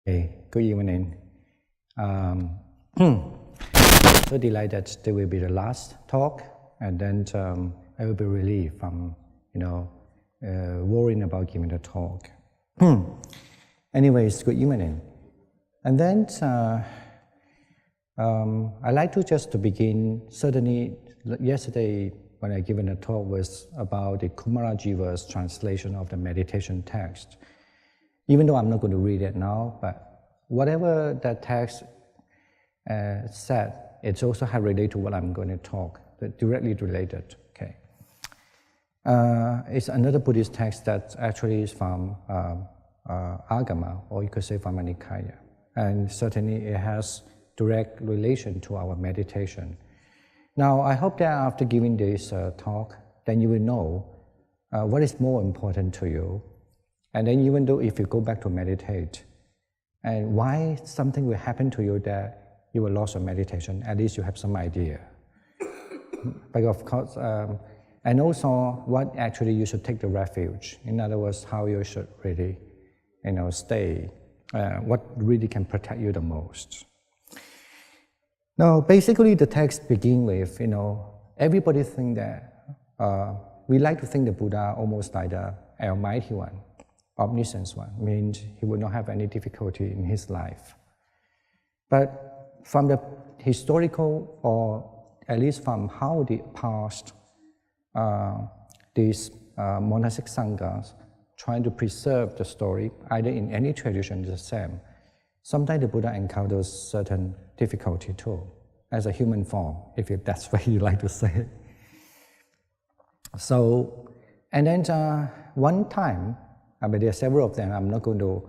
Hey, good evening. So delighted that will be the last talk, and then I will be relieved from, worrying about giving the talk. Anyways, good evening. And then I like to just to begin. Certainly, yesterday when I given a talk was about the Kumarajiva's translation of the meditation text. Even though I'm not going to read it now, but whatever that text said, it's also related to what I'm going to talk, directly related. Okay, it's another Buddhist text that actually is from Agama, or you could say from a Nikaya, and certainly it has direct relation to our meditation. Now, I hope that after giving this talk, then you will know what is more important to you. And then even though if you go back to meditate, and why something will happen to you that you will lose your meditation, at least you have some idea. But of course, and also what actually you should take the refuge. In other words, how you should really, stay, what really can protect you the most. Now, basically the text begins with, everybody think that, we like to think the Buddha almost like the Almighty One, omniscience one, means he would not have any difficulty in his life. But from the historical, or at least from how the past, these monastic sanghas trying to preserve the story, either in any tradition the same, sometimes the Buddha encounters certain difficulty too, as a human form, if that's what you like to say. So, and then one time, I mean, there are several of them. I'm not going to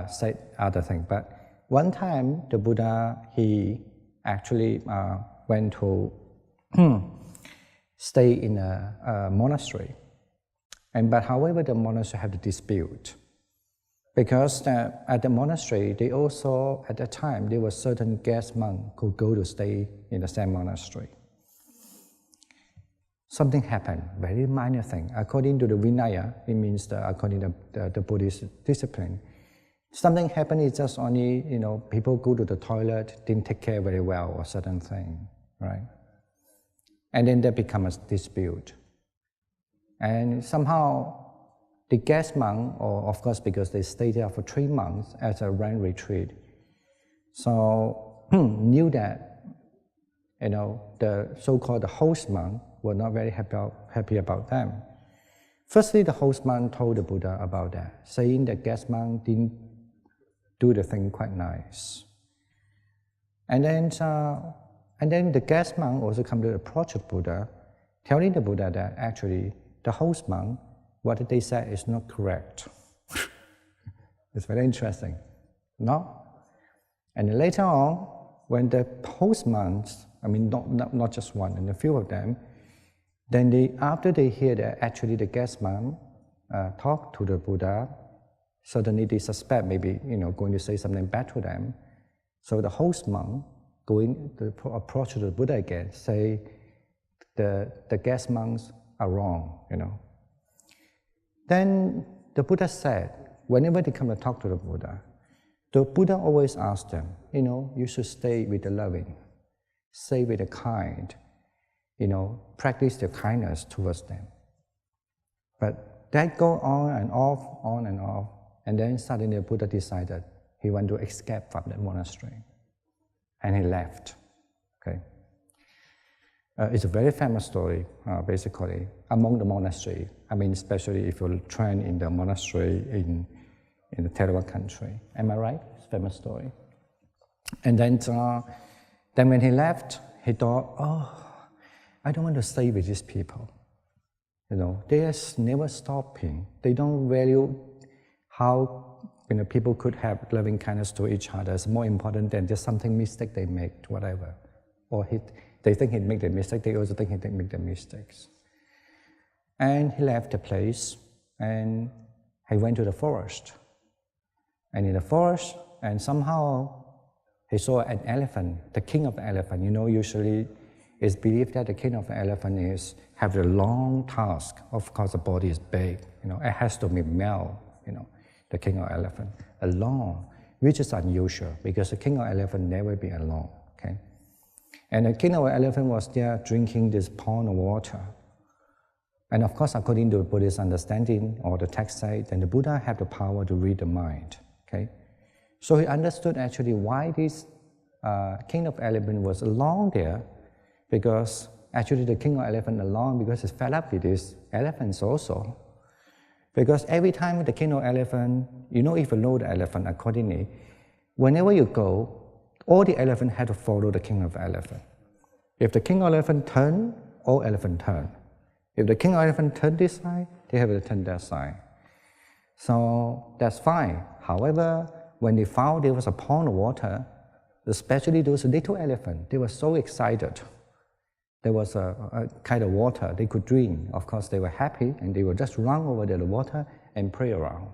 say other things, but one time the Buddha, he actually went to stay in a monastery, but however the monastery had a dispute, because at the monastery they also at that time there were certain guest monks who go to stay in the same monastery. Something happened, very minor thing. According to the Vinaya, it means according to the Buddhist discipline, something happened. It's just only, people go to the toilet, didn't take care very well, or certain thing, right? And then there becomes a dispute. And somehow, the guest monk, or of course because they stayed there for 3 months as a rain retreat, so knew that, the so-called the host monk were not very happy about them. Firstly, the host monk told the Buddha about that, saying the guest monk didn't do the thing quite nice. And then the guest monk also come to approach the Buddha, telling the Buddha that actually the host monk, what they said is not correct. It's very interesting, no? And later on, when the host monks, I mean not just one, and a few of them, then after they hear that actually the guest monk talked to the Buddha, suddenly they suspect maybe going to say something bad to them. So the host monk going to approach the Buddha again, say the guest monks are wrong, Then the Buddha said, whenever they come to talk to the Buddha always asks them, you should stay with the loving, stay with the kind, practice the kindness towards them. But that goes on and off, and then suddenly the Buddha decided he wanted to escape from the monastery, and he left. Okay, it's a very famous story, basically, among the monastery. I mean, especially if you're trained in the monastery in the Theravada country. Am I right? It's a famous story. And then when he left, he thought, I don't want to stay with these people. They are never stopping. They don't value how people could have loving kindness to each other. It's more important than just something mistake they make, whatever. Or they think he make the mistake, they also think he didn't make the mistakes. And he left the place, and he went to the forest. And in the forest, and somehow he saw an elephant, the king of the elephant. Usually it's believed that the king of the elephant have a long tusk. Of course, the body is big. It has to be male. The king of the elephant, a long. which is unusual because the king of elephant never be alone. Okay? And the king of elephant was there drinking this pond of water. And of course, according to Buddhist understanding or the text side, then the Buddha had the power to read the mind. Okay? So he understood actually why this king of elephant was alone there, because actually the king of elephant alone because he's fed up with these elephants also. Because every time the king of elephant, if you know the elephant accordingly, whenever you go, all the elephant had to follow the king of elephant. If the king of elephant turn, all elephant turn. If the king of elephant turn this side, they have to turn that side. So that's fine. However, when they found there was a pond of water, especially those little elephants, they were so excited. There was a kind of water they could drink. Of course, they were happy and they would just run over the water and play around.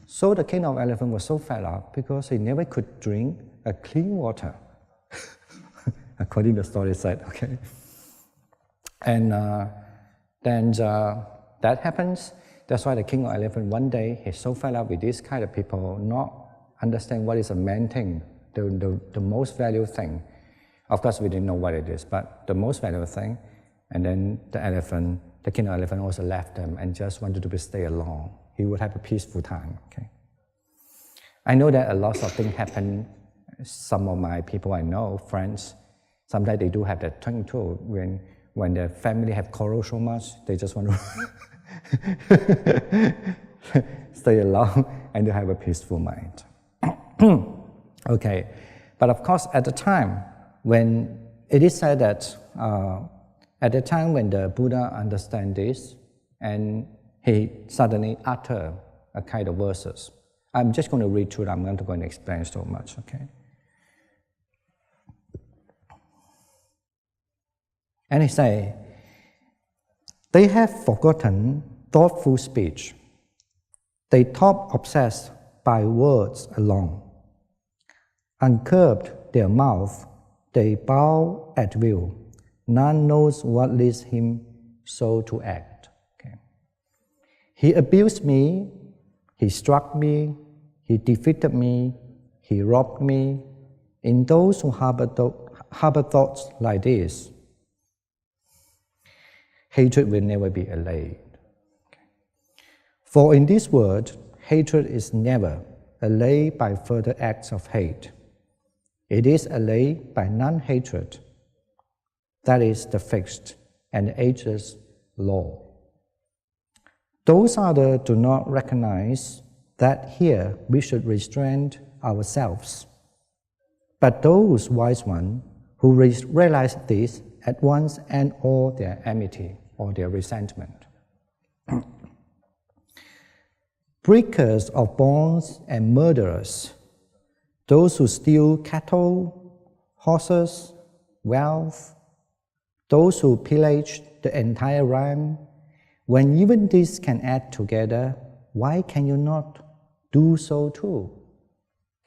So the king of elephant was so fed up because he never could drink a clean water, according to the story said. Okay, and then that happens. That's why the king of elephant one day he's so fed up with this kind of people, not understand what is a main thing, the most valuable thing. Of course, we didn't know what it is, but the most valuable thing. And then the king of elephant also left them and just wanted to stay alone. He would have a peaceful time. Okay. I know that a lot of things happen. Some of my people I know, friends, sometimes they do have that thing too. When their family have quarrel so much, they just want to stay alone and to have a peaceful mind. Okay, but of course, at the time when it is said that at the time when the Buddha understand this, and he suddenly utter a kind of verses. I'm just going to read through. I'm not going to explain so much. Okay. And he say, they have forgotten thoughtful speech. They talk obsessed by words alone. Uncurbed their mouth, they bow at will. None knows what leads him so to act. Okay. He abused me, he struck me, he defeated me, he robbed me. In those who harbor thoughts like this, hatred will never be allayed. Okay. For in this world, hatred is never allayed by further acts of hate. It is allayed by non-hatred. That is the fixed and ageless law. Those others do not recognize that here we should restrain ourselves. But those wise ones who realize this at once end all their enmity or their resentment. Breakers of bonds and murderers, those who steal cattle, horses, wealth, those who pillage the entire realm, when even these can act together, why can you not do so too?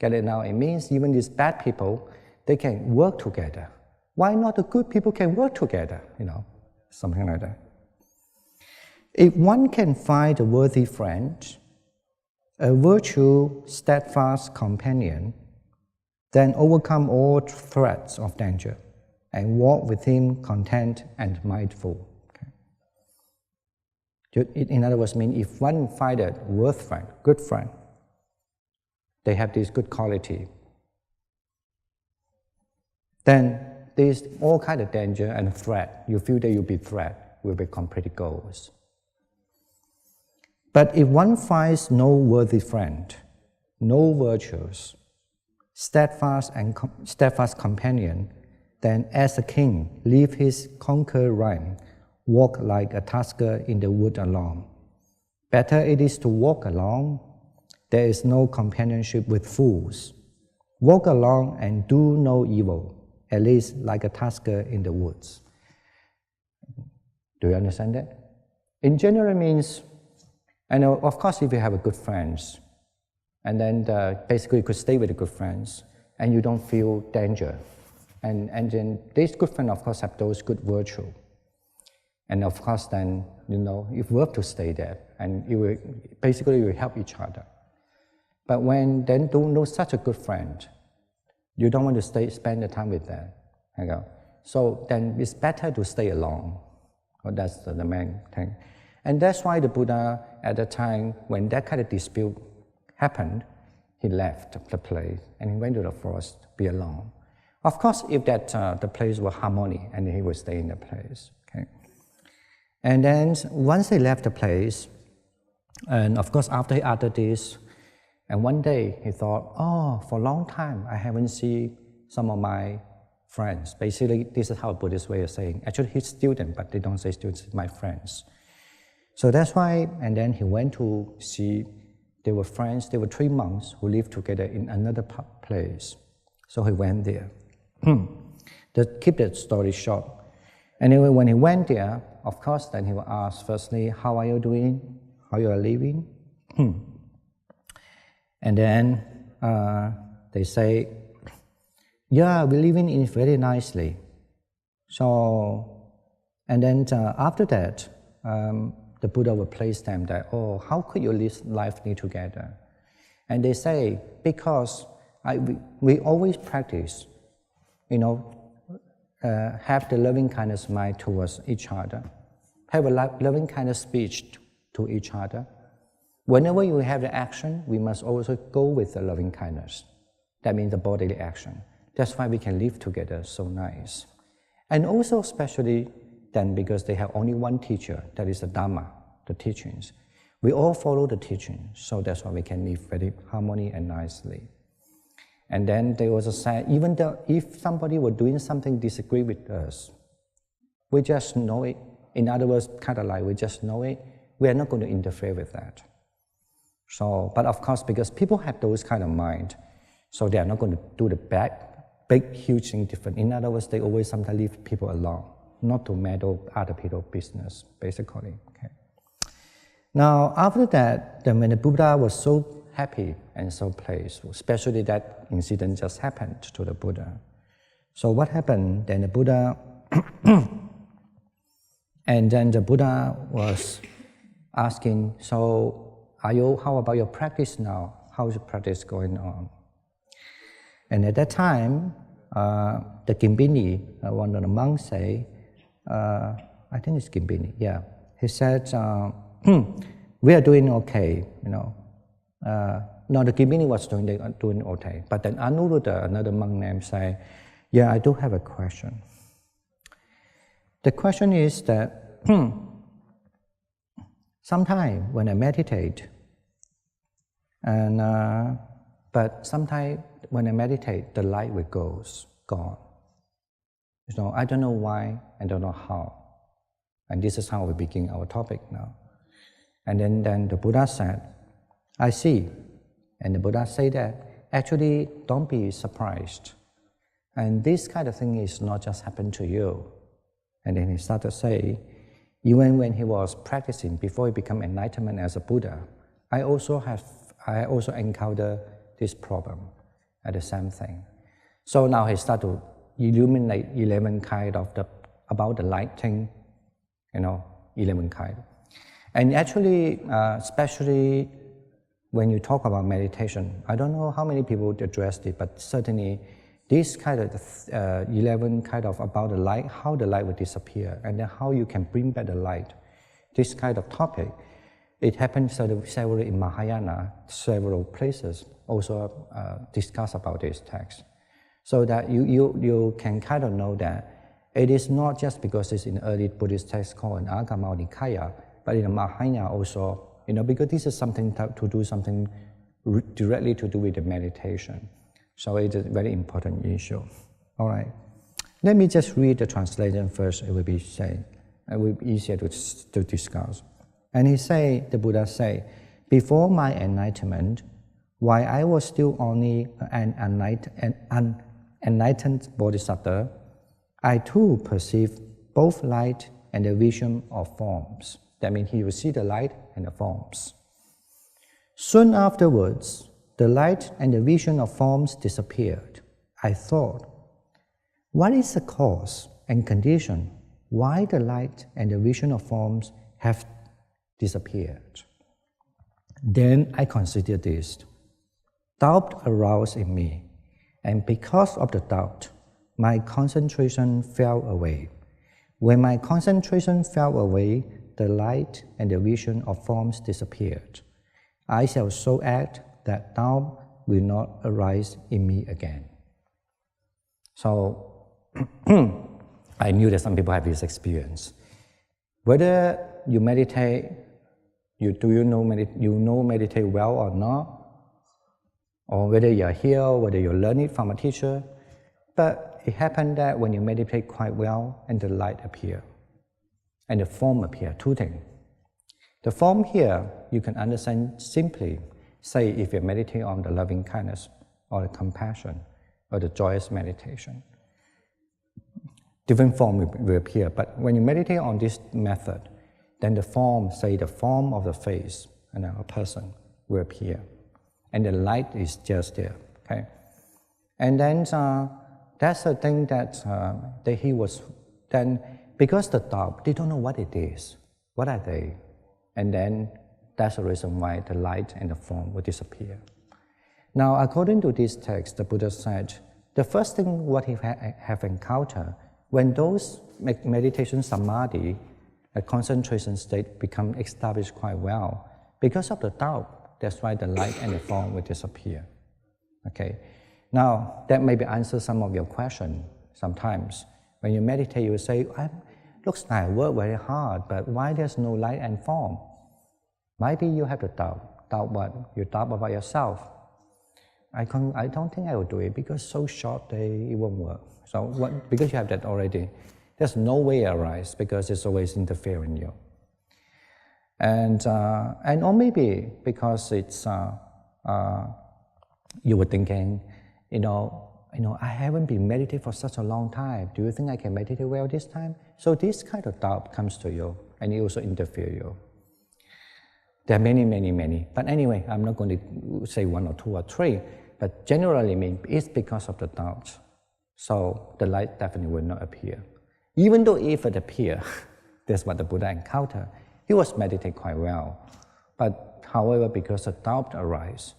Get it now? It means even these bad people, they can work together. Why not the good people can work together? Something like that. If one can find a worthy friend, a virtuous, steadfast companion, then overcome all threats of danger and walk with him content and mindful. Okay. In other words, if one finds a worth friend, good friend, they have this good quality, then there's all kind of danger and threat. You feel that you'll be threat will become pretty goals. But if one finds no worthy friend, no virtues, steadfast companion, then as a king, leave his conquered realm, walk like a tasker in the wood alone. Better it is to walk alone. There is no companionship with fools. Walk alone and do no evil, at least like a tasker in the woods. Do you understand that? In general means, and of course if you have a good friends, and then basically you could stay with the good friends, and you don't feel danger. And then these good friends, of course, have those good virtues. And of course then, you have to stay there, and you will help each other. But when then don't know such a good friend, you don't want to spend the time with them. So then it's better to stay alone. Well, that's the main thing. And that's why the Buddha, at the time when that kind of dispute happened, he left the place and he went to the forest to be alone. Of course, if that the place was harmony, and he would stay in the place. Okay? And then once he left the place, and of course after he uttered this, and one day he thought, oh, for a long time I haven't seen some of my friends. Basically, this is how a Buddhist way of saying. Actually, he's student, but they don't say students, my friends. So that's why, and then he went to see, they were friends, there were 3 monks who lived together in another place. So he went there. To keep that story short. Anyway, when he went there, of course, then he will ask firstly, how are you doing? How you are living? And then they say, yeah, we're living in very nicely. So, and then after that, the Buddha will place them that, oh, how could you live life together? And they say, because we always practice, have the loving kindness mind towards each other, have a loving kindness speech to each other. Whenever you have the action, we must also go with the loving kindness. That means the bodily action. That's why we can live together so nice. And also especially then because they have only one teacher, that is the Dhamma, the teachings. We all follow the teachings, so that's why we can live very harmony and nicely. And then they also say, even though if somebody were doing something disagree with us, we just know it. In other words, kind of like we just know it. We are not going to interfere with that. So, but of course, because people have those kind of mind, so they are not going to do the big, huge thing different. In other words, they always sometimes leave people alone, not to meddle other people's business, basically. Okay. Now, after that, then when the Buddha was so happy and so pleased, especially that incident just happened to the Buddha. So what happened? Then the Buddha, and then the Buddha was asking, so how about your practice now? How's your practice going on? And at that time, the Gimbini, one of the monks say, I think it's Gimbini, yeah. He said, we are doing okay, No, the Gimbini was doing okay. But then Anuruddha, another monk named, say, yeah, I do have a question. The question is that, sometimes when I meditate, but sometimes when I meditate, the light will gone. I don't know why, I don't know how. And this is how we begin our topic now. And then the Buddha said, I see. And the Buddha said that, actually, don't be surprised. And this kind of thing is not just happen to you. And then he started to say, even when he was practicing, before he became enlightenment as a Buddha, I also encountered this problem at the same thing. So now he started to illuminate 11 kind of about the light thing, 11 kind. And actually, especially when you talk about meditation, I don't know how many people addressed it, but certainly this kind of 11 kind of about the light, how the light will disappear, and then how you can bring back the light. This kind of topic, it happens several in Mahayana, several places also discuss about this text. So that you can kind of know that it is not just because it's in early Buddhist text called an Agama Nikaya, but in the Mahayana also, because this is something to do something directly to do with the meditation. So it's a very important issue. All right. Let me just read the translation first. It will be easier to discuss. And the Buddha say, before my enlightenment, while I was still only an enlightened bodhisattva, I too perceived both light and the vision of forms. That means he will see the light and the forms. Soon afterwards, the light and the vision of forms disappeared. I thought, what is the cause and condition why the light and the vision of forms have disappeared? Then I considered this. Doubt arose in me, and because of the doubt, my concentration fell away. When my concentration fell away, the light and the vision of forms disappeared. I shall so act that doubt will not arise in me again. So, I knew that some people have this experience. Whether you meditate, you know meditate well or not, or whether you're here, whether you learn it from a teacher, but it happened that when you meditate quite well, and the light appear, and the form appear, two things. The form here, you can understand simply, say if you meditate on the loving kindness, or the compassion, or the joyous meditation. Different form will appear, but when you meditate on this method, then the form, say the form of the face, and a person will appear. And the light is just there, okay? And then that's the thing that he was, then because the doubt, they don't know what it is. What are they? And then that's the reason why the light and the form will disappear. Now, according to this text, the Buddha said, the first thing what he have encountered, when those meditation samadhi, a concentration state become established quite well, because of the doubt, that's why the light and the form will disappear. Okay. Now, that maybe answers some of your question. Sometimes, when you meditate, you will say, looks like I work very hard, but why there's no light and form? Maybe you have the doubt. Doubt what? You doubt about yourself. I don't think I will do it because so short day, it won't work. So because you have that already, there's no way it arises because it's always interfering you. And or maybe because it's you were thinking, I haven't been meditating for such a long time. Do you think I can meditate well this time? So this kind of doubt comes to you, and it also interferes you. There are many, many, many. But anyway, I'm not going to say one or two or three. But generally, it's because of the doubt. So the light definitely will not appear. Even though if it appears, that's what the Buddha encountered. He was meditating quite well. But however, because the doubt arises,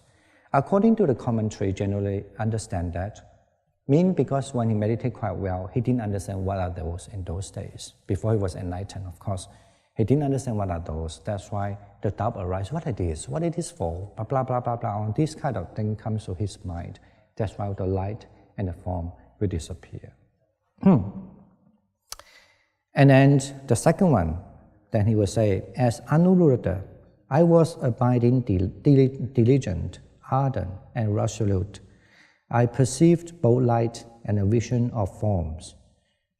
according to the commentary, generally understand that, because when he meditated quite well, he didn't understand what are those in those days. Before he was enlightened, of course, he didn't understand what are those. That's why the doubt arises. What it is? What it is for? Blah, blah, blah, blah, blah. And this kind of thing comes to his mind. That's why the light and the form will disappear. And then the second one, then he will say, as Anuruddha, I was abiding diligent, ardent, and resolute. I perceived both light and a vision of forms.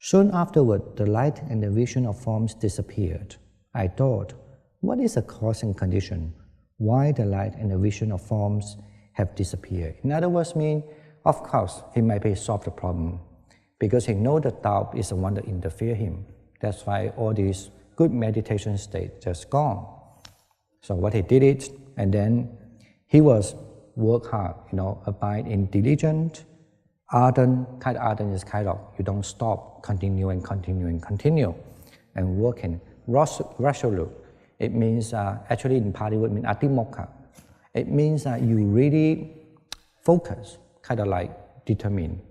Soon afterward, the light and the vision of forms disappeared. I thought, what is the cause and condition? Why the light and the vision of forms have disappeared? In other words, of course, he might be solved the problem because he knows the doubt is the one that interferes him. That's why all these good meditation states just gone. So what he did it, and then he was work hard, abide in diligent, ardent. Kind of ardent is kind of you don't stop, continue and continue and continue, and working. Resolute, it means actually in Pali word means atimokha. It means that you really focus, kind of like determine,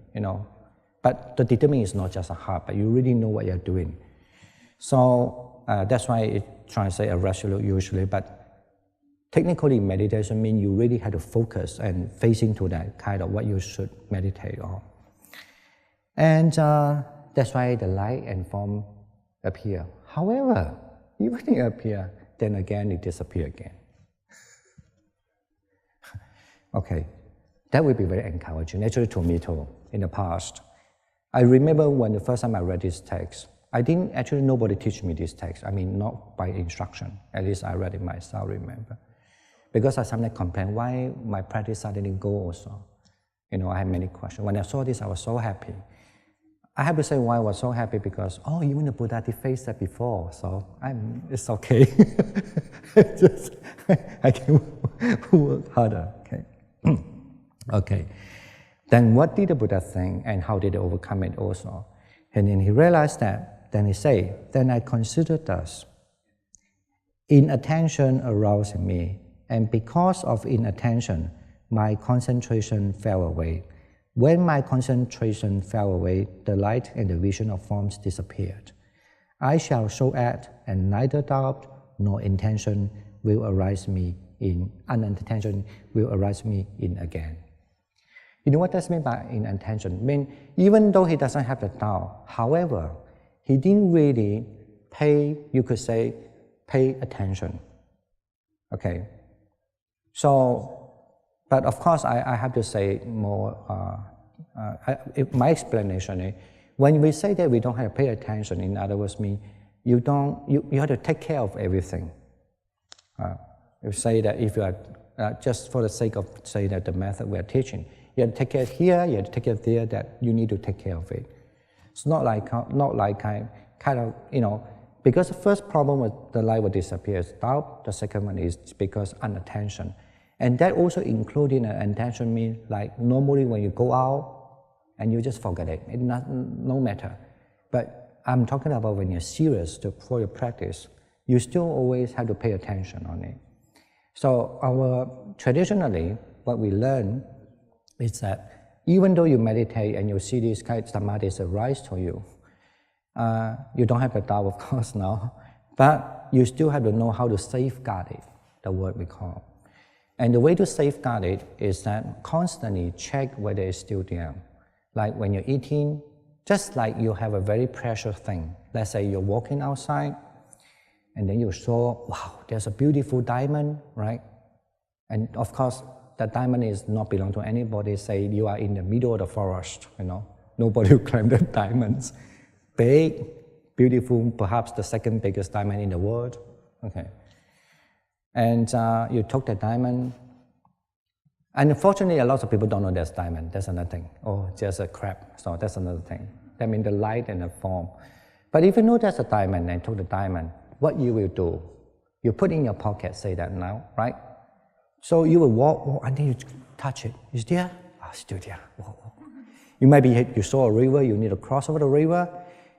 But the determine is not just a heart, but you really know what you're doing. So that's why it translates a resolute usually, but technically meditation means you really have to focus and facing to that kind of what you should meditate on. And that's why the light and form appear. However, even when it appear, then again it disappears again. Okay, that will be very encouraging, actually to me too, in the past. I remember when the first time I read this text, nobody teach me this text. Not by instruction. At least I read it myself, remember. Because I sometimes complain why my practice suddenly go also. I had many questions. When I saw this, I was so happy. I have to say why I was so happy because, even the Buddha did face that before, so it's okay. I can work harder, okay? Okay. Then what did the Buddha think and how did he overcome it also? And then he realized that, then he said, then I considered thus. Inattention aroused in me, and because of inattention, my concentration fell away. When my concentration fell away, the light and the vision of forms disappeared. I shall so act, and neither doubt nor intention will arise me in, unintention will arise me in again. You know what that means by inattention? I mean, even though he doesn't have the doubt, however, he didn't really pay, you could say, pay attention. Okay. So, but of course, I have to say more, my explanation is, when we say that we don't have to pay attention, in other words, mean you have to take care of everything. You say that if you are, just for the sake of saying that the method we are teaching, you have to take care here, you have to take care there, that you need to take care of it. It's not like kind of, you know, because the first problem was the light will disappear is doubt, the second one is because inattention. And that also including attention means like normally when you go out and you just forget it, no matter. But I'm talking about when you're serious for your practice, you still always have to pay attention on it. So traditionally, what we learn is that even though you meditate and you see these kind of samadhis arise to you, you don't have the doubt, of course, now, but you still have to know how to safeguard it, the word we call. And the way to safeguard it is that constantly check whether it's still there. Like when you're eating, just like you have a very precious thing. Let's say you're walking outside, and then you saw, wow, there's a beautiful diamond, right? And of course, that diamond is not belong to anybody. Say you are in the middle of the forest, you know, nobody will claim that diamonds. Big, beautiful, perhaps the second biggest diamond in the world. Okay. And you took the diamond. And unfortunately, a lot of people don't know there's diamond. That's another thing. Oh, just a crap. So that's another thing. That means the light and the form. But if you know there's a diamond and took the diamond, what you will do? You put in your pocket, say that now, right? So you will walk, and then you touch it. Is there? Oh, still there. Whoa. You might be, you saw a river, you need to cross over the river.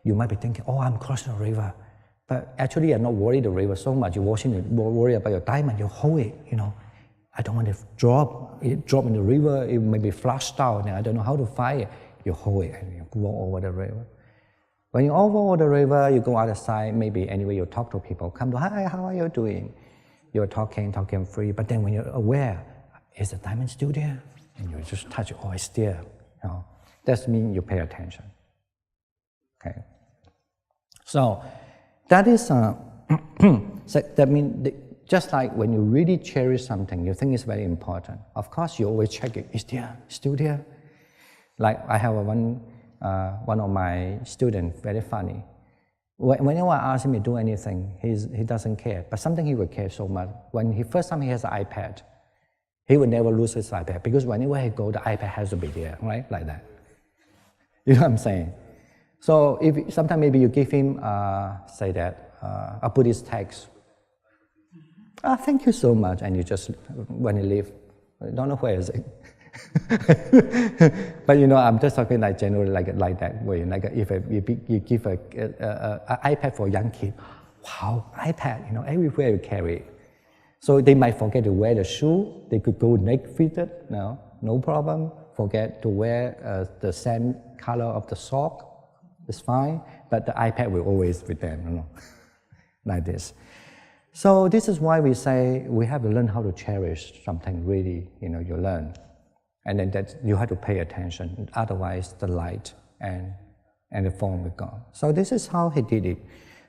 You might be thinking, oh, I'm crossing the river. But actually, you're not worried the river so much. You're worried about your diamond. You hold it, you know. I don't want to drop in the river. It may be flushed out, and I don't know how to find it. You hold it and you walk over the river. When you over the river, you go outside, maybe anyway you talk to people. Come to, hi, how are you doing? You're talking free. But then when you're aware, is the diamond still there? And you just touch it, oh, it's there. You know, that means you pay attention. Okay. So that is, so that means just like when you really cherish something, you think it's very important. Of course, you always check it. Is there? Still there? Like I have one of my students, very funny. Whenever I ask him to do anything, he doesn't care. But something he would care so much. When first time he has an iPad, he would never lose his iPad because whenever he goes, the iPad has to be there, right? Like that. You know what I'm saying? So if sometimes maybe you give him, say that, a Buddhist text. Thank you so much, and you just, when you leave, I don't know where is it. But you know, I'm just talking like generally like that way. Like if you give an iPad for a young kid, wow, iPad, you know, everywhere you carry it. So they might forget to wear the shoe. They could go naked, no problem. Forget to wear the same color of the sock. It's fine, but the iPad will always be there, you know, like this. So this is why we say we have to learn how to cherish something really, you know, you learn. And then that you have to pay attention, otherwise the light and the form will go. So this is how he did it.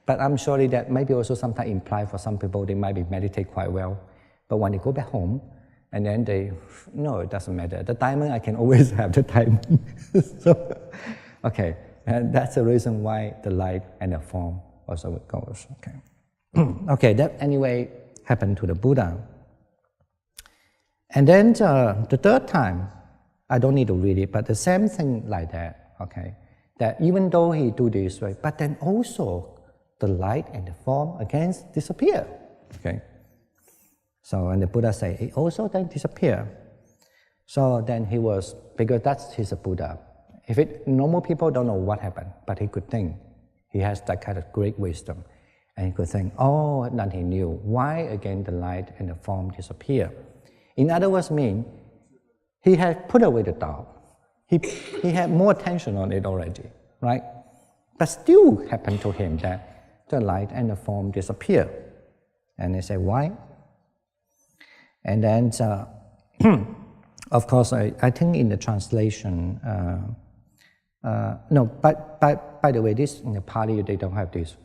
But I'm sorry that maybe also sometimes implied for some people, they might be meditate quite well, but when they go back home, and then no, it doesn't matter. The diamond, I can always have the diamond. So, okay. And that's the reason why the light and the form also goes. Okay. Okay, that anyway happened to the Buddha. And then the third time, I don't need to read it, but the same thing like that, okay? That even though he do this way, but then also the light and the form again disappear, okay? So, and the Buddha say, it also then disappear. So then he was, because he's a Buddha. Normal people don't know what happened, but he could think. He has that kind of great wisdom. And he could think, oh, then he knew why again the light and the form disappear. In other words, He had put away the doubt. He had more attention on it already, right? But still happened to him that the light and the form disappear. And they say, why? And then, of course, I think in the translation, no, but by the way, this in the Pali they don't have this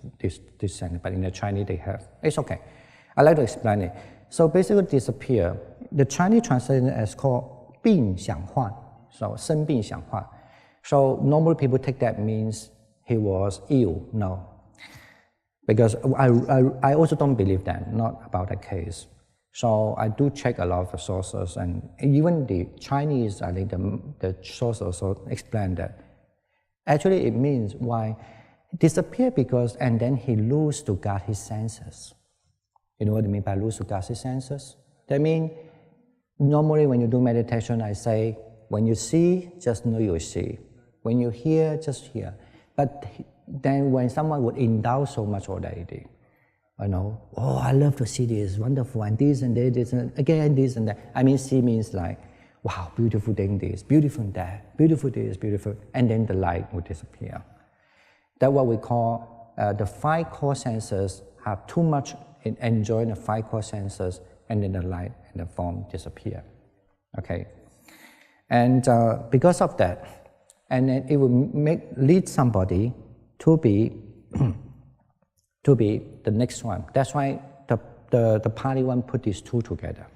sentence, but in the Chinese they have. It's okay. I like to explain it. So basically, disappear. The Chinese translation is called 病想幻, so 生病想幻. So normally people take that means he was ill. No, because I also don't believe that. Not about that case. So I do check a lot of the sources, and even the Chinese, I think the sources also explain that. Actually, it means why disappear because, and then he lose to guard his senses. You know what I mean by lose to guard his senses? That means normally when you do meditation, I say, when you see, just know you see. When you hear, just hear. But then when someone would indulge so much already, you know, oh, I love to see this, wonderful, and this and that, this and again, this and that. I mean, see means like, wow, beautiful thing this, beautiful that, beautiful this, beautiful, and then the light will disappear. That's what we call the 5 core senses have too much enjoying the 5 core senses, and then the light and the form disappear. Okay, and because of that, and then it will lead somebody to be the next one. That's why the Pali one put these 2 together.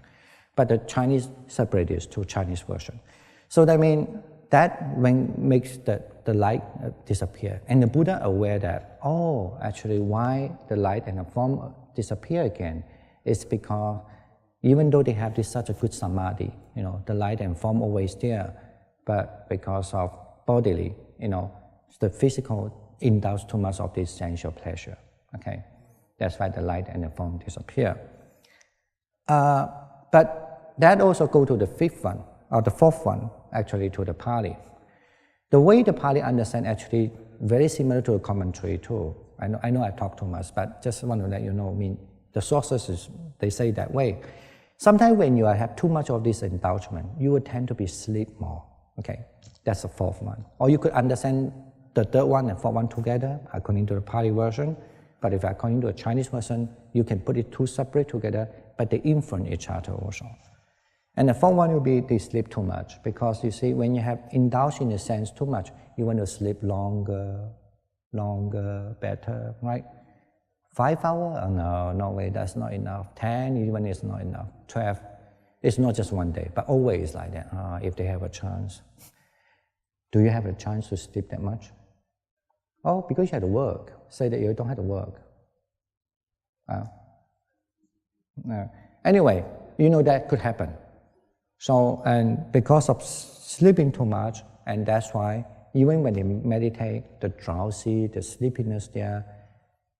But the Chinese separate these 2 Chinese versions. So that means that when makes the light disappear. And the Buddha aware that, oh, actually why the light and the form disappear again is because even though they have this such a good samadhi, you know, the light and form always there, but because of bodily, you know, the physical indulge too much of this sensual pleasure. Okay, that's why the light and the form disappear. But that also go to the 5th one, or the 4th one, actually to the Pali. The way the Pali understand actually very similar to the commentary too. I know I talk too much, but just want to let you know, I mean, the sources, they say that way. Sometimes when you have too much of this indulgence, you will tend to be sleep more. Okay, that's the 4th one. Or you could understand the 3rd one and 4th one together, according to the Pali version. But if according to a Chinese version, you can put it 2 separate together, but they influence each other also. And the 4th one will be they sleep too much, because you see, when you have indulged in the sense too much, you want to sleep longer, better, right? 5 hours? Oh, no way, that's not enough. 10 even is not enough. 12, it's not just one day, but always like that, if they have a chance. Do you have a chance to sleep that much? Oh, because you had to work. Say that you don't have to work. No. Anyway, you know that could happen. So, and because of sleeping too much, and that's why even when they meditate, the drowsy, the sleepiness there,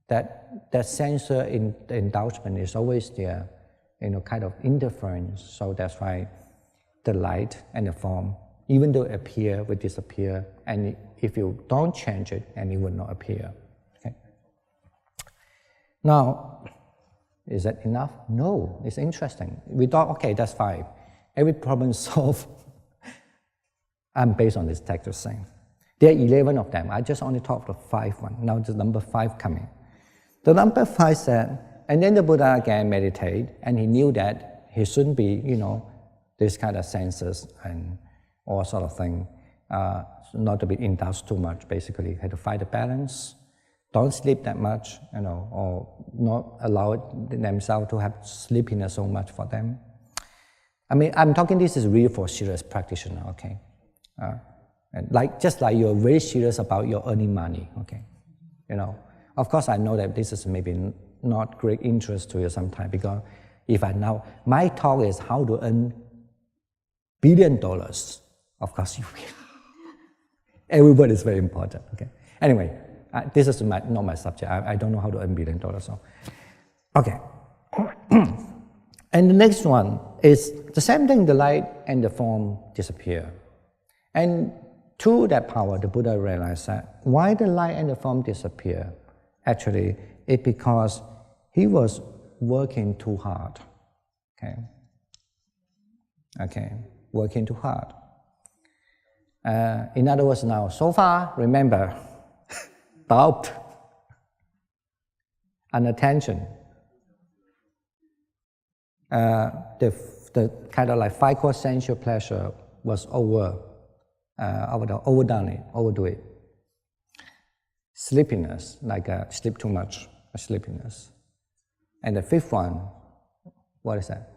that sensor in the indulgence is always there, you know, kind of interference. So that's why the light and the form, even though it appear, will disappear, and if you don't change it, and it will not appear. Okay. Now, is that enough? No, it's interesting. We thought, okay, that's fine. Every problem solved. I'm based on this text of saying. There are 11 of them. I just only talked of 5 one. Now the number 5 coming. The number 5 said, and then the Buddha again meditate, and he knew that he shouldn't be, you know, this kind of senses and all sort of thing, not to be indulged too much, basically. Had to find the balance. Don't sleep that much, you know, or not allow themselves to have sleepiness so much for them. I mean, I'm talking this is really for serious practitioner, okay? And just like you're very serious about your earning money, okay? You know, of course I know that this is maybe not great interest to you sometimes, because if I now, my talk is how to earn $1 billion. Of course, everybody is very important, okay? Anyway, this is not my subject. I don't know how to earn $1 billion, so. Okay. And the next one is the same thing, the light and the form disappear. And through that power, the Buddha realized that why the light and the form disappear, actually, it's because he was working too hard, okay? Okay. working too hard. In other words, now, so far, remember, doubt, inattention, the kind of like 5 core sensual pleasure was overdo it. Sleepiness, like sleep too much, sleepiness. And the 5th one, what is that?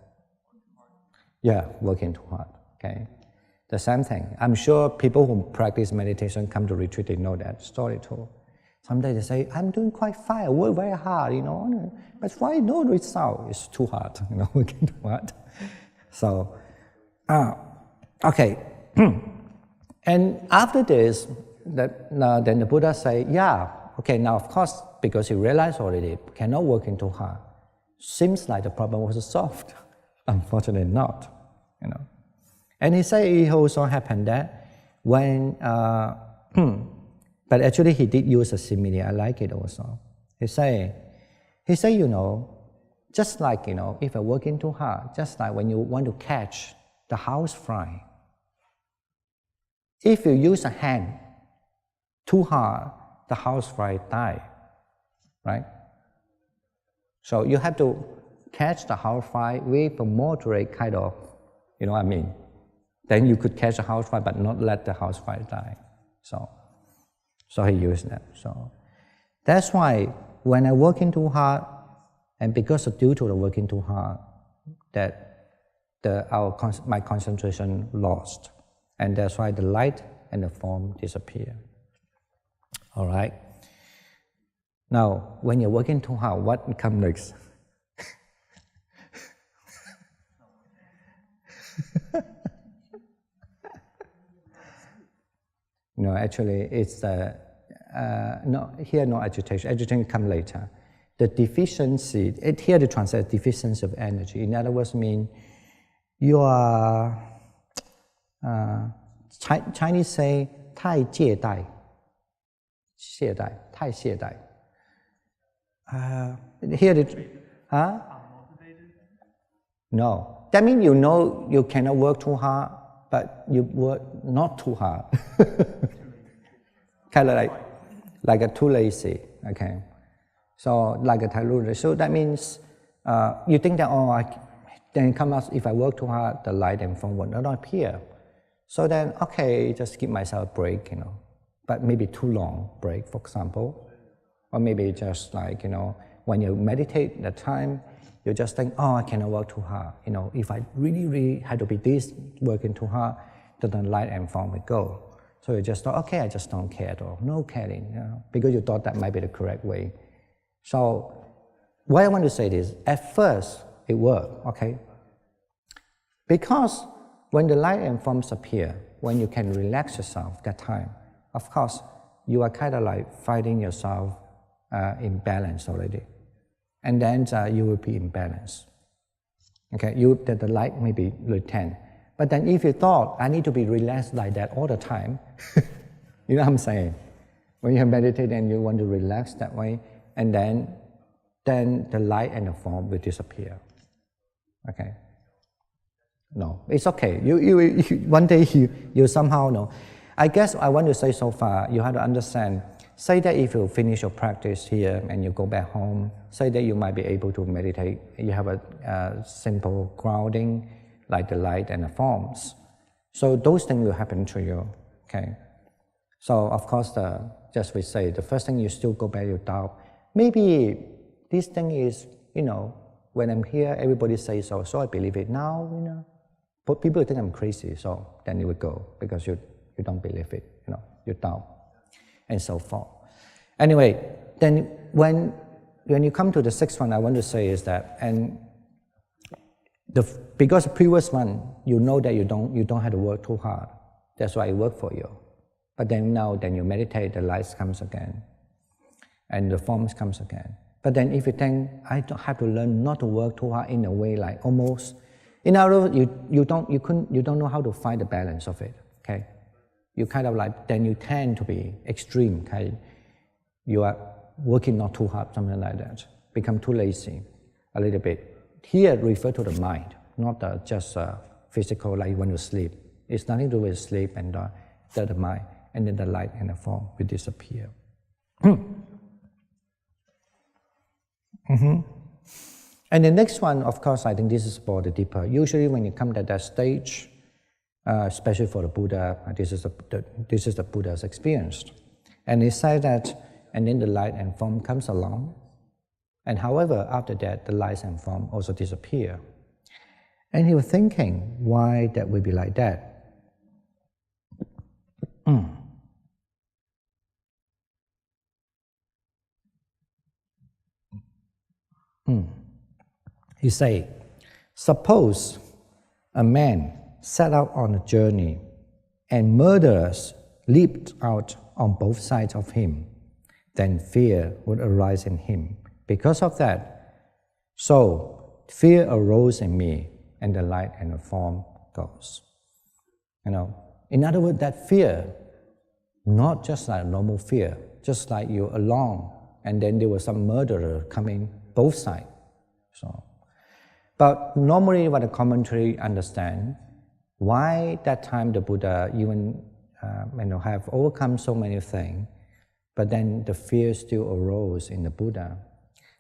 Yeah, working too hard, okay? The same thing. I'm sure people who practice meditation come to retreat, they know that story too. Sometimes they say, I'm doing quite fine, I work very hard, but why no result? It's too hard, working too hard. So, okay. And after this, then the Buddha say, yeah, okay, now of course, because he realized already, cannot working too hard. Seems like the problem was solved. Unfortunately not, And he said it also happened that when, but actually he did use a simile, I like it also. He say, just like, if you're working too hard, just like when you want to catch the housefly, if you use a hand too hard, the housefly die, right? So you have to catch the housefly with a moderate kind of, Then you could catch a housefly but not let the housefly die. So he used that. So that's why when I working too hard, and because of due to the working too hard, that my concentration lost, and that's why the light and the form disappear. All right. Now, when you're working too hard, what comes next? No, actually, it's no agitation. Agitation comes later. The deficiency, here they translate deficiency of energy. In other words, mean you are, Chinese say, 太懈怠. 太懈怠. Here they, No, that means you cannot work too hard, but you work not too hard. Kind of like a too lazy, okay? So like a Tailu. So that means you think that, then come out, if I work too hard, the light and form will not appear. So then, okay, just give myself a break, but maybe too long break, for example. Or maybe just like, when you meditate that time, you just think, I cannot work too hard. If I really, really had to be this, working too hard, then the light and form will go. So you just thought, okay, I just don't care at all. No caring, because you thought that might be the correct way. So what I want to say is, at first, it worked, okay? Because when the light and forms appear, when you can relax yourself that time, of course, you are kind of like finding yourself in balance already. And then you will be in balance. Okay, the light may be retain. But then if you thought, I need to be relaxed like that all the time, you know what I'm saying? When you meditate and you want to relax that way, and then the light and the form will disappear. Okay? No, it's okay. You one day you somehow know. I guess I want to say so far, you have to understand, say that if you finish your practice here and you go back home, say that you might be able to meditate, you have a simple grounding, like the light and the forms. So those things will happen to you, okay? So of course, just we say, the first thing you still go back, you doubt. Maybe this thing is, when I'm here, everybody says so I believe it now, But people think I'm crazy, so then you would go, because you don't believe it, you doubt, and so forth. Anyway, then when you come to the 6th one, I want to say is that, and because the previous one, you know that you don't have to work too hard. That's why it worked for you. But then you meditate, the light comes again, and the forms comes again. But then if you think, I don't have to learn not to work too hard in a way like almost, in other words, you don't know how to find the balance of it. Okay, you kind of like, then you tend to be extreme. Okay, you are working not too hard, something like that. Become too lazy, a little bit. Here refer to the mind, not just physical, like when you sleep. It's nothing to do with sleep and the mind, and then the light and the form will disappear. And the next one, of course, I think this is for the deeper. Usually when you come to that stage, especially for the Buddha, this is the Buddha's experience. And he said that, and then the light and form comes along. And however, after that, the light and form also disappear. And he was thinking, why that would be like that? He said, suppose a man set out on a journey and murderers leaped out on both sides of him, then fear would arise in him. Because of that, so fear arose in me, and the light and the form goes. In other words, that fear, not just like normal fear, just like you're alone, and then there was some murderer coming both sides. But normally what the commentary understand, why that time the Buddha even have overcome so many things, but then the fear still arose in the Buddha.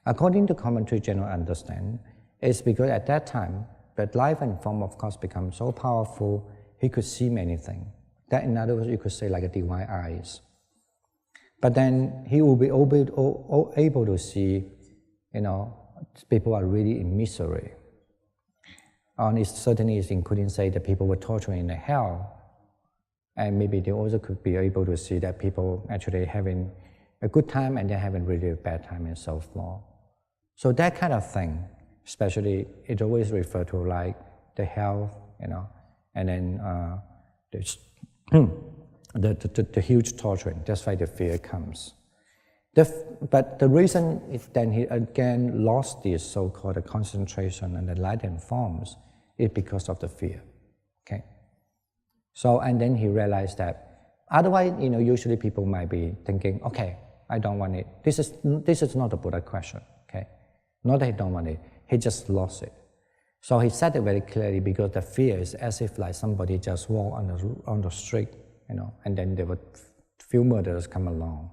According to commentary general understand, it's because at that time, the life and form of course become so powerful, he could see many things. That in other words, you could say like a divine eyes. But then he will be able to see, people are really in misery. And it certainly is including, say, that people were torturing in the hell. And maybe they also could be able to see that people actually having a good time and they're having really a bad time and so forth. So that kind of thing, especially, it always referred to like the hell, and then the huge torturing. That's why the fear comes. But the reason is then he again lost this so-called concentration and the light and forms is because of the fear. Okay. So and then he realized that otherwise, usually people might be thinking, okay, I don't want it. This is not a Buddha question. Okay, not that he don't want it. He just lost it. So he said it very clearly because the fear is as if like somebody just walk on the street, and then there were few murderers come along.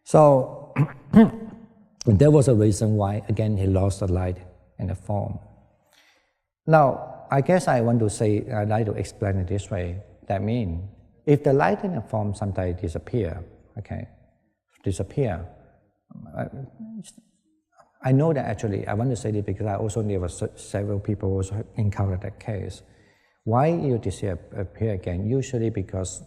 So there was a reason why, again, he lost the light and the form. Now, I guess I want to say, I'd like to explain it this way. That means, if the light and the form sometimes disappear, I know that actually, I want to say this because I also knew several people also encountered that case. Why you disappear again? Usually because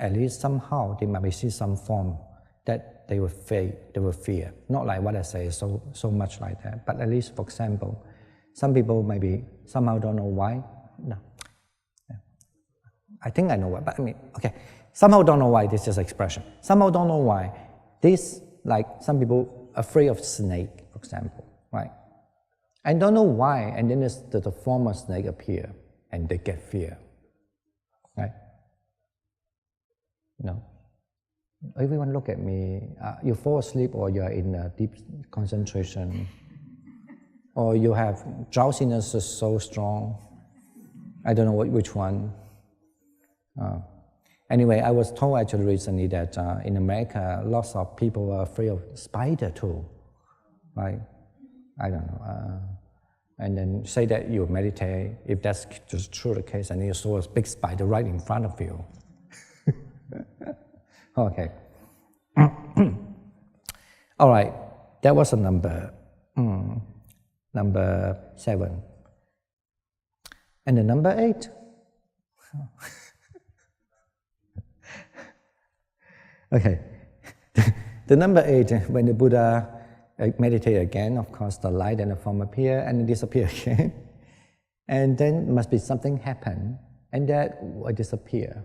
at least somehow they might see some form that they will fear. Not like what I say so much like that, but at least, for example, some people maybe somehow don't know why. No, I think I know why, but somehow don't know why. This is expression. Somehow don't know why. This, like some people afraid of snake, for example, right? I don't know why, and then the form of snake appear, and they get fear, right? No. Everyone look at me. You fall asleep, or you are in a deep concentration, or you have drowsiness is so strong. I don't know which one. Anyway, I was told actually recently that in America, lots of people are afraid of spider too. Like, I don't know. And then say that you meditate, if that's just true the case, and you saw a big spider right in front of you. Okay. All right. That was a number 7. And the number 8. Okay. The number 8, when the Buddha meditate again, of course, the light and the form appear and disappear again. And then must be something happen, and that will disappear.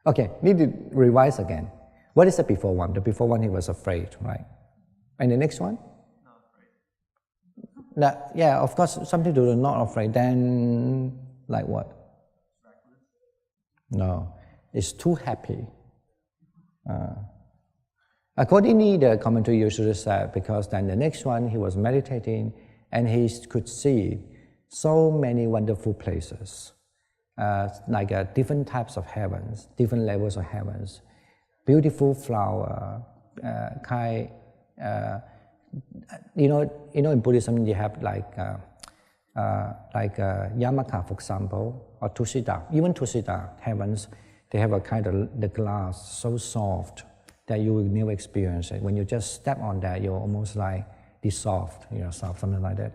Okay, need to revise again. What is the before one? The before one, he was afraid, right? And the next one? Not afraid. Yeah, of course, something to do not afraid. Then, like what? No, it's too happy. Accordingly, the commentary usually said, because then the next one, he was meditating, and he could see so many wonderful places, like different types of heavens, different levels of heavens, beautiful flower, in Buddhism you have like Yamaka, for example, or Tusita. Even Tusita heavens, they have a kind of the glass so soft that you will never experience it. When you just step on that, you're almost like dissolved yourself, something like that.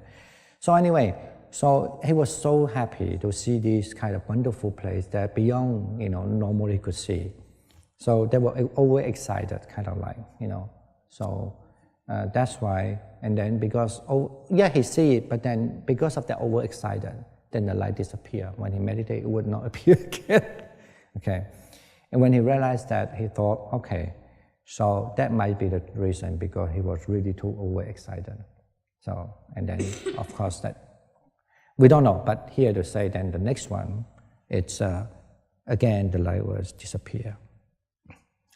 So anyway, so he was so happy to see this kind of wonderful place that beyond normally he could see. So they were overexcited, kind of like So that's why. And then because he see it, but then because of the overexcited, then the light disappear. When he meditate, it would not appear again. Okay, and when he realized that, he thought, okay, so that might be the reason, because he was really too overexcited. So, and then of course that we don't know, but here to say then the next one, it's again the light will disappear.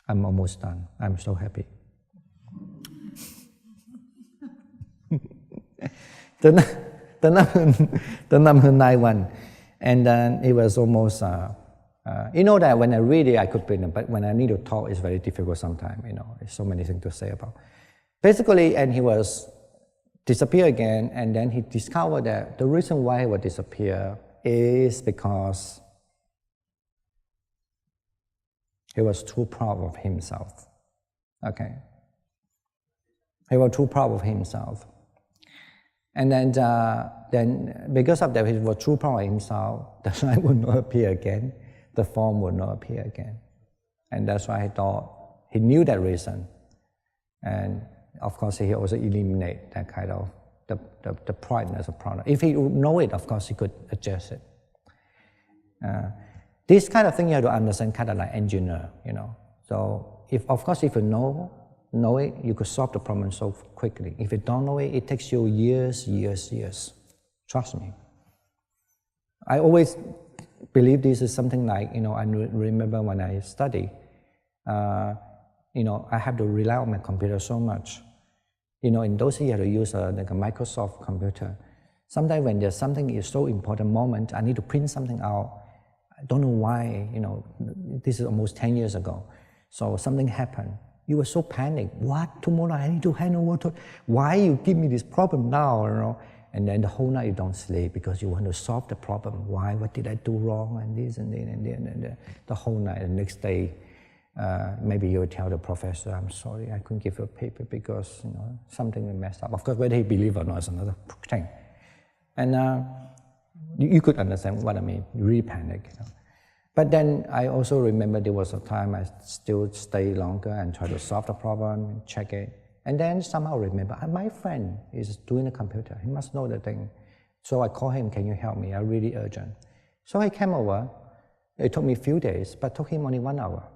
I'm almost done. I'm so happy. the number 9 one, and then it was almost. That when I read it, I could bring it, but when I need to talk, it's very difficult sometimes. There's so many things to say about. Basically, and he was disappear again, and then he discovered that the reason why he would disappear is because he was too proud of himself. Okay, he was too proud of himself, and then because of that, he was too proud of himself. The light would not appear again. The form would not appear again. And that's why he thought, he knew that reason. And of course, he also eliminate that kind of, the prideness of prana. If he would know it, of course, he could adjust it. This kind of thing you have to understand, kind of like engineer, So, if you know it, you could solve the problem so quickly. If you don't know it, it takes you years. Trust me. I always believe this is something like, I remember when I study, I have to rely on my computer so much. In those days, you have to use like a Microsoft computer. Sometimes when there's something is so important moment, I need to print something out. I don't know why, this is almost 10 years ago. So something happened. You were so panicked. What? Tomorrow I need to hand over to, why you give me this problem now, And then the whole night you don't sleep because you want to solve the problem. Why? What did I do wrong? And this and that and the whole night. The next day, maybe you will tell the professor, I'm sorry, I couldn't give you a paper because something messed up. Of course, whether he believes or not is another thing. And you could understand what I mean. You really panic. But then I also remember there was a time I still stay longer and try to solve the problem, check it. And then somehow remember, my friend is doing the computer. He must know the thing. So I call him, can you help me? I'm really urgent. So he came over. It took me a few days, but took him only 1 hour.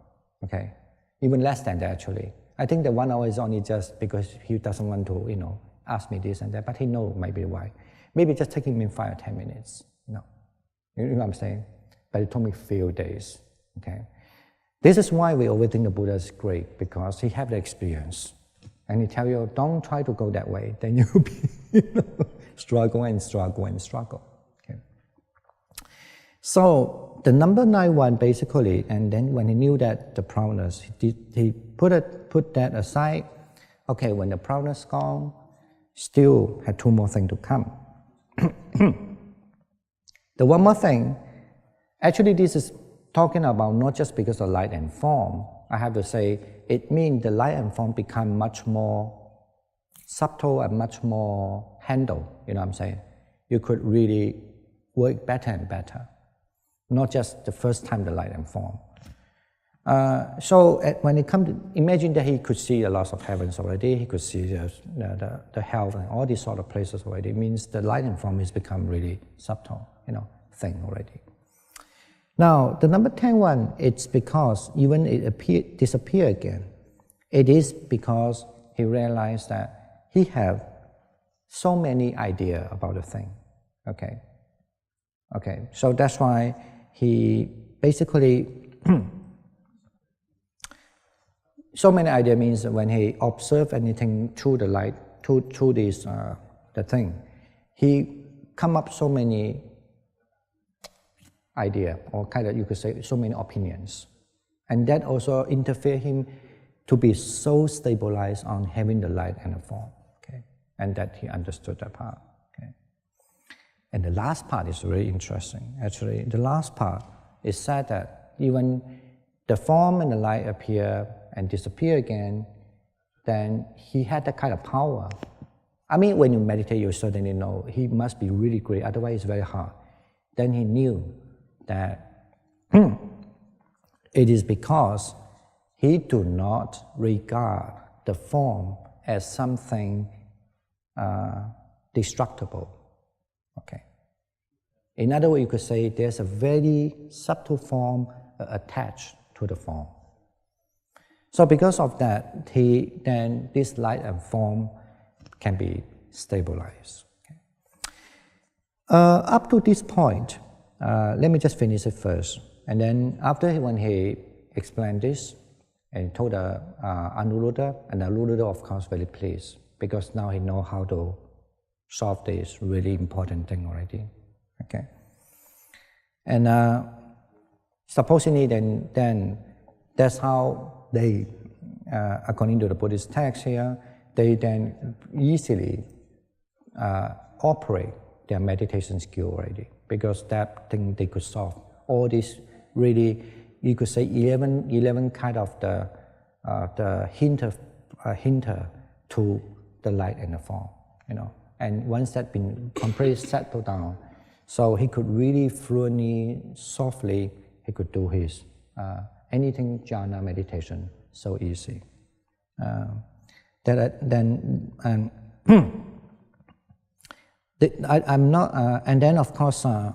Okay, even less than that actually. I think the 1 hour is only just because he doesn't want to, ask me this and that, but he knows maybe why. Maybe just taking me 5 or 10 minutes. You know what I'm saying? But it took me a few days. Okay, this is why we always think the Buddha is great, because he have the experience. And he tell you, don't try to go that way. Then you'll be struggle. Okay. So the number 9 one basically, and then when he knew that the proudness, he put that aside. Okay, when the proudness gone, still had 2 more things to come. The one more thing, actually this is talking about not just because of light and form. I have to say, it means the light and form become much more subtle and much more handled, what I'm saying? You could really work better and better, not just the first time the light and form. So when it comes to, imagine that he could see the lots of heavens already, he could see the health and all these sort of places already. It means the light and form has become really subtle, thing already. Now, the number 10 one, it's because even it disappear again. It is because he realized that he have so many ideas about the thing. Okay. So that's why he basically so many ideas means when he observe anything through the light, through this the thing, he come up so many idea, or kind of you could say so many opinions, and that also interfere him to be so stabilized on having the light and the form. Okay, and that he understood that part. Okay, and the last part is really interesting. Actually, the last part is said that even the form and the light appear and disappear again, then he had that kind of power. I mean, when you meditate, you certainly know he must be really great, otherwise it's very hard. Then he knew that it is because he do not regard the form as something destructible. Okay. In other words, you could say there's a very subtle form attached to the form. So because of that, then this light and form can be stabilized. Okay. Up to this point, let me just finish it first. And then after when he explained this and told Anuruddha, and Anuruddha of course very pleased, because now he knows how to solve this really important thing already. Okay. And supposedly then that's how they, according to the Buddhist text here, they then easily operate their meditation skill already, because that thing they could solve all this really, you could say 11 kind of the hinter to the light and the form, you know. And once that been completely settled down, so he could really fluently, softly, he could do his anything jhana meditation so easy. I'm not, and then of course, I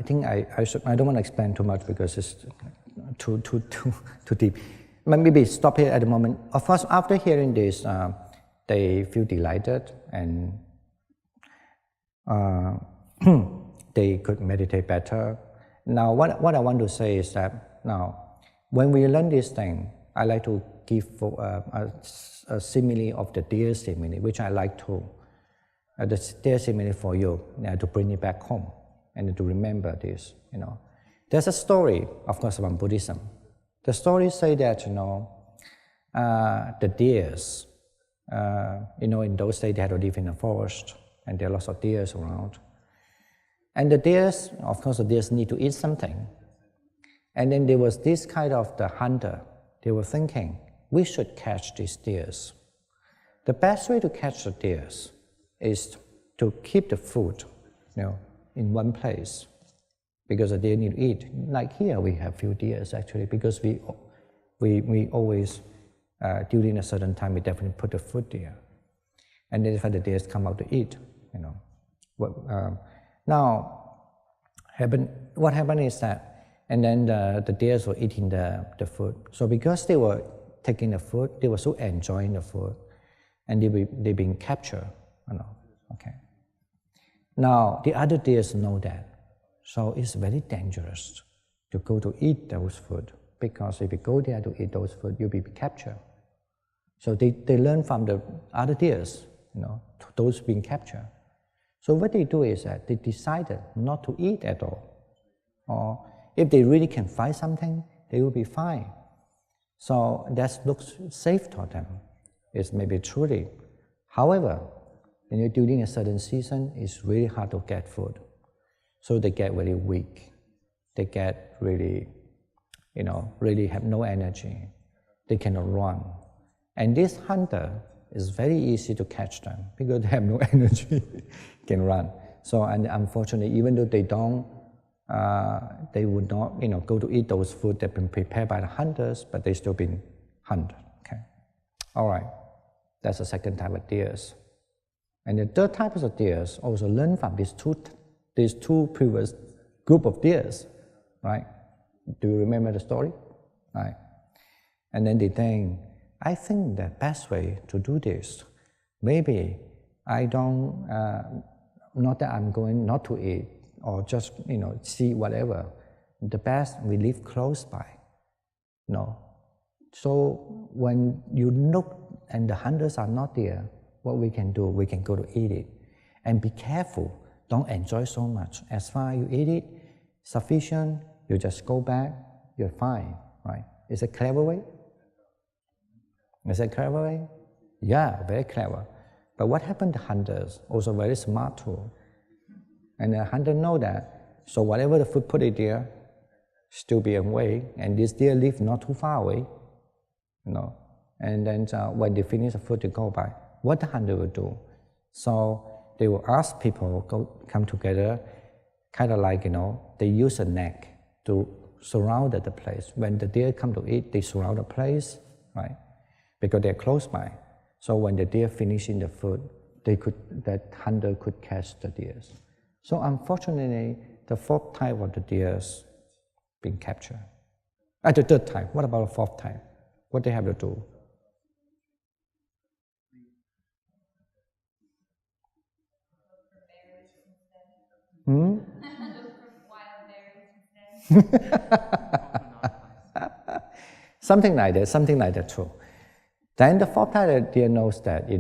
think I don't want to expand too much because it's too deep. Maybe stop here at the moment. Of course, after hearing this, they feel delighted and they could meditate better. Now, what I want to say is that now, when we learn this thing, I like to give a simile of the deer simile, which I like to, the deer simile for you, to bring it back home and to remember this, you know. There's a story, of course, about Buddhism. The story say that, you know, the deers, you know, in those days they had to live in the forest, and there are lots of deers around. And the deers, of course, the deers need to eat something. And then there was this kind of the hunter. They were thinking, we should catch these deers. The best way to catch the deers is to keep the food, you know, in one place, because the deer need to eat. Like here, we have few deers actually, because we always, during a certain time, we definitely put the food there. And then the deers come out to eat, you know. Now, what happened is that, and then the deers were eating the food. So because they were taking the food, they were so enjoying the food, and they being captured, you know. Okay. Now the other deers know that, so it's very dangerous to go to eat those food, because if you go there to eat those food, you'll be captured. So they learn from the other deers, you know, those being captured. So what they do is that they decided not to eat at all, or if they really can find something, they will be fine. So that looks safe to them. It's maybe truly. However, you know, during a certain season, it's really hard to get food. So they get really weak. They get really, you know, really have no energy. They cannot run. And this hunter is very easy to catch them because they have no energy, can run. So, and unfortunately, even though they don't, they would not, you know, go to eat those food that have been prepared by the hunters, but they still been hunted. Okay, all right. That's the second type of deers. And the third type of deers also learn from these two previous group of deers, right? Do you remember the story? Right. And then they think, I think the best way to do this, maybe I don't, not that I'm going not to eat or just, you know, see whatever. The best, we live close by, you know, So when you look and the hunters are not there, what we can do, we can go to eat it. And be careful, don't enjoy so much. As far as you eat it, sufficient, you just go back, you're fine, right? Is it a clever way? Is it a clever way? Yeah, very clever. But what happened to hunters? Also very smart too. And the hunter know that, so whatever the food put it there, still be away, and this deer live not too far away, And then when they finish the food, they go by. What the hunter will do? So they will ask people come together, kind of like, they use a net to surround the place. When the deer come to eat, they surround the place, right? Because they're close by. So when the deer finishing the food, that hunter could catch the deers. So unfortunately, the fourth type of the deers being captured. At the third time, what about the fourth time? What they have to do? Something like that too. Then the fourth type of deer knows that,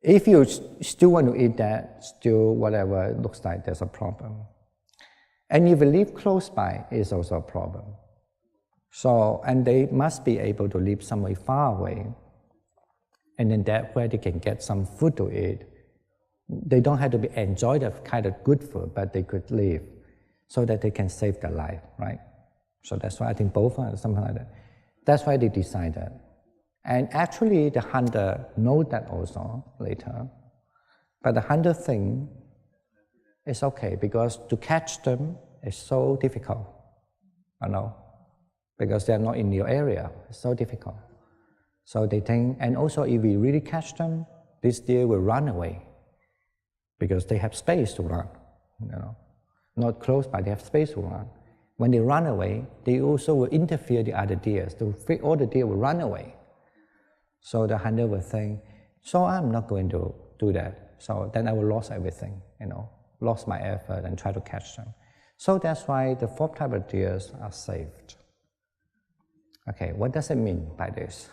if you still want to eat that, still whatever, it looks like there's a problem. And if you live close by, it's also a problem. So, and they must be able to live somewhere far away. And then that way they can get some food to eat. They don't have to enjoy the kind of good food, but they could live so that they can save their life, right? So that's why I think both are something like that. That's why they decided. And actually the hunter knows that also later. But the hunter thinks it's okay because to catch them is so difficult, because they're not in your area, it's so difficult. So they think, and also if we really catch them, this deer will run away because they have space to run, Not close by, they have space to run. When they run away, they also will interfere the other deer. All the deer will run away. So the hunter will think, so I'm not going to do that. So then I will lose everything, lost my effort and try to catch them. So that's why the fourth type of deers are saved. Okay, what does it mean by this?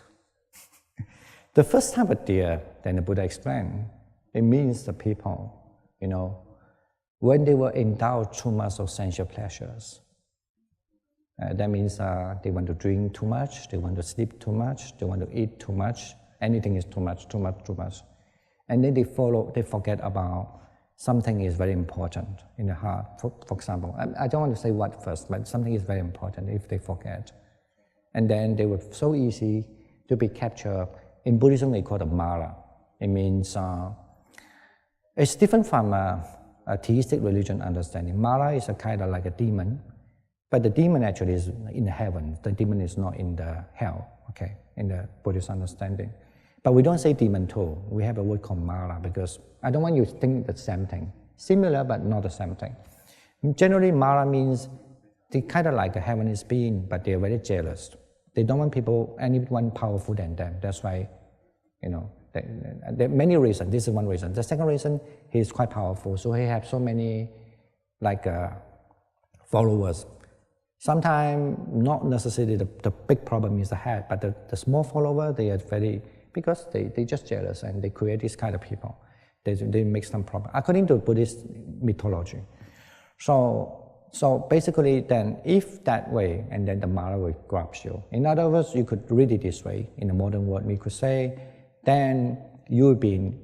The first type of deer, then the Buddha explained, it means the people, when they were endowed too much of sensual pleasures. That means they want to drink too much, they want to sleep too much, they want to eat too much, anything is too much. And then they forget about something is very important in the heart. For example, I don't want to say what first, but something is very important if they forget. And then they were so easy to be captured. In Buddhism, they call it Mara. It means, it's different from a theistic religion understanding. Mara is a kind of like a demon, but the demon actually is in heaven. The demon is not in the hell, okay, in the Buddhist understanding. But we don't say demon too. We have a word called Mara because I don't want you to think the same thing. Similar, but not the same thing. Generally, Mara means they kind of like a heavenly being, but they're very jealous. They don't want anyone powerful than them. That's why, there are many reasons. This is one reason. The second reason, he's quite powerful, so he has so many followers. Sometimes not necessarily the big problem is the head, but the small follower, they are because they just jealous and they create this kind of people. They make some problem, according to Buddhist mythology. So basically then, if that way, and then the Mara will grab you. In other words, you could read it this way, in the modern world, we could say, then you've been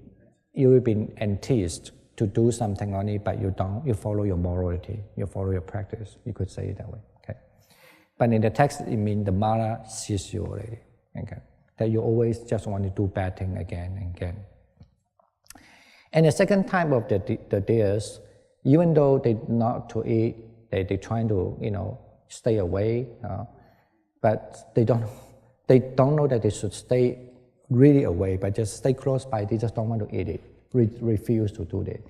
enticed to do something on it, but you don't, you follow your morality, you follow your practice. You could say it that way, okay? But in the text, it means the Mara sees you already, okay? That you always just want to do bad thing again and again. And the second type of the deers, even though they not to eat, they're trying to, stay away, but they don't know that they should stay really away, but just stay close by. They just don't want to eat it, refuse to do that.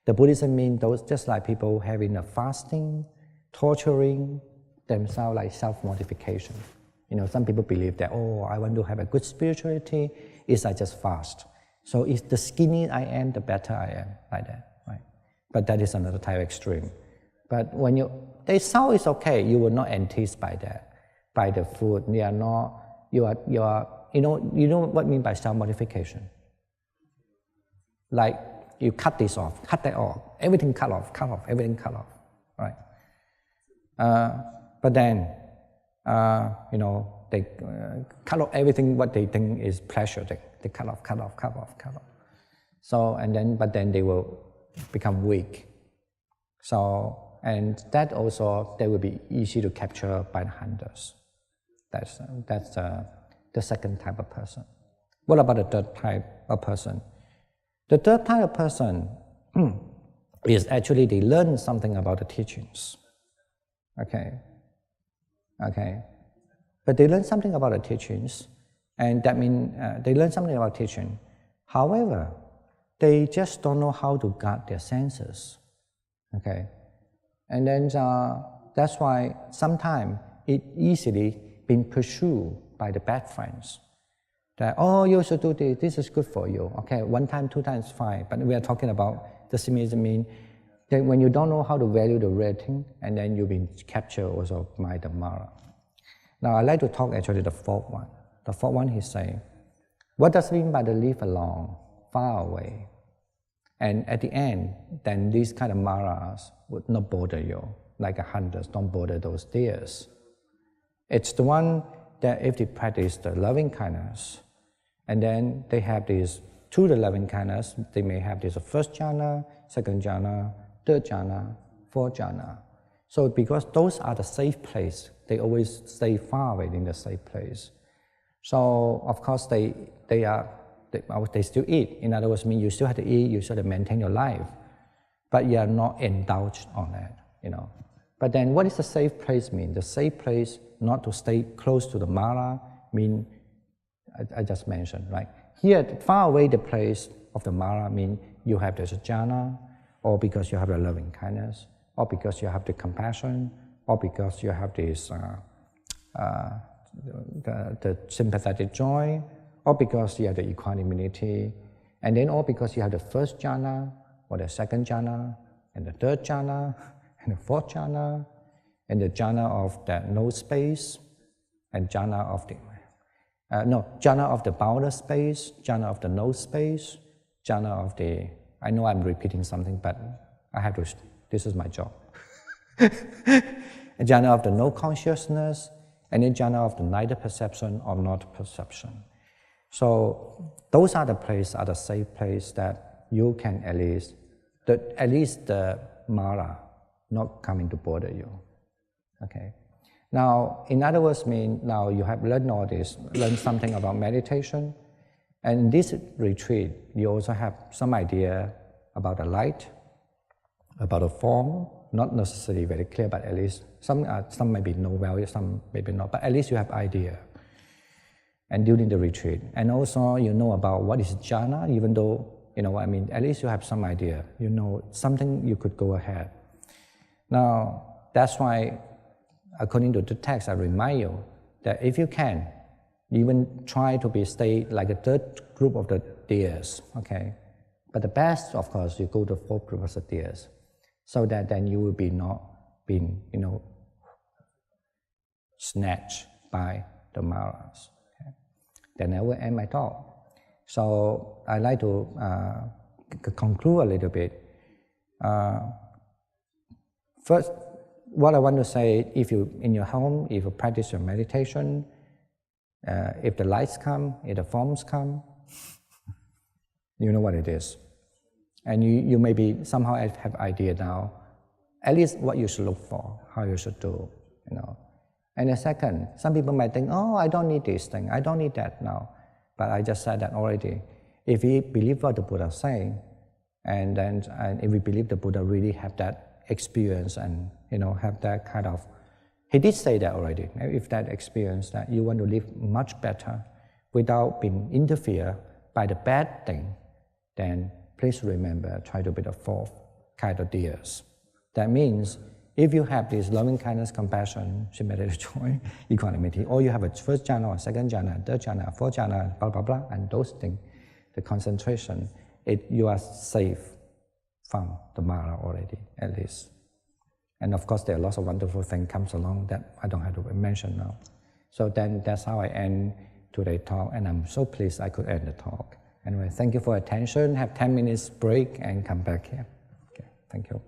The Buddhism means those just like people having a fasting, torturing themselves, like self-mortification. Some people believe that, I want to have a good spirituality, is I just fast. So if the skinnier I am, the better I am, like that, right? But that is another type of extreme. But when they sound is okay, you will not entice by that. by the food. They are not. You are. You know what I mean by self-modification. Like you cut this off, cut that off, everything cut off, everything cut off, right? But then, they cut off everything what they think is pleasure. They cut off. So but then they will become weak. So and that also they will be easy to capture by the hunters. That's the second type of person. What about the third type of person? The third type of person is actually they learn something about the teachings. Okay. But they learn something about the teachings, and that means they learn something about teaching. However, they just don't know how to guard their senses. Okay. And then that's why sometimes it easily been pursued by the bad friends. That, oh, you should do this, this is good for you. Okay, 1 time, 2 times, fine. But we are talking about the symbolism mean that when you don't know how to value the real thing, and then you've been captured also by the Mara. Now, I'd like to talk actually the fourth one. The fourth one, he's saying, what does it mean by the live along, far away? And at the end, then these kind of Maras would not bother you, like a hunters don't bother those deers. It's the one that if they practice the loving kindness, and then they have this, through the loving kindness, they may have this first jhana, second jhana, third jhana, fourth jhana. So because those are the safe place, they always stay far away in the safe place. So of course they still eat. In other words, you still have to eat, you still have to maintain your life, but you are not indulged on that, But then what does the safe place mean? The safe place, not to stay close to the Mara, mean, I just mentioned, right? Here, far away the place of the Mara mean you have this jhana, or because you have the loving kindness, or because you have the compassion, or because you have this the sympathetic joy, or because you have the equanimity, and then or because you have the first jhana, or the second jhana, and the third jhana, and the fourth jhana, and the jhana of the no space, and jhana of the jhana of the boundless space, jhana of the no space, jhana of the, I know I'm repeating something, but I have to, this is my job. Jhana of the no consciousness, and then jhana of the neither perception or not perception. So those are the places, are the safe place that you can at least the Mara not coming to bother you. Okay. Now, in other words, now you have learned all this, learned something about meditation, and in this retreat, you also have some idea about the light, about the form, not necessarily very clear, but at least some maybe no value, some maybe not, but at least you have idea. And during the retreat, and also you know about what is jhana, even though, at least you have some idea, something you could go ahead. Now, that's why, according to the text, I remind you that if you can, even try to stay like a third group of the deers, okay? But the best, of course, you go to fourth group of the deers, so that then you will be not being, snatched by the Maras. Okay? Then I will end my talk. So I'd like to conclude a little bit. First, what I want to say, if you, in your home, if you practice your meditation, if the lights come, if the forms come, you know what it is. And you maybe somehow have idea now, at least what you should look for, how you should do, And the second, some people might think, oh, I don't need this thing, I don't need that now. But I just said that already. If we believe what the Buddha is saying, and if we believe the Buddha really have that experience and have that kind of, he did say that already. If that experience that you want to live much better without being interfered by the bad thing, then please remember, try to be the fourth kind of deers. That means if you have this loving kindness, compassion, sympathetic joy, equanimity, or you have a first jhana or second jhana, third jhana, fourth jhana, blah, blah, blah, and those things, the concentration, you are safe from the Mara already, at least. And of course, there are lots of wonderful things comes along that I don't have to mention now. So then that's how I end today's talk, and I'm so pleased I could end the talk. Anyway, thank you for attention. Have 10 minutes break and come back here. Okay, thank you.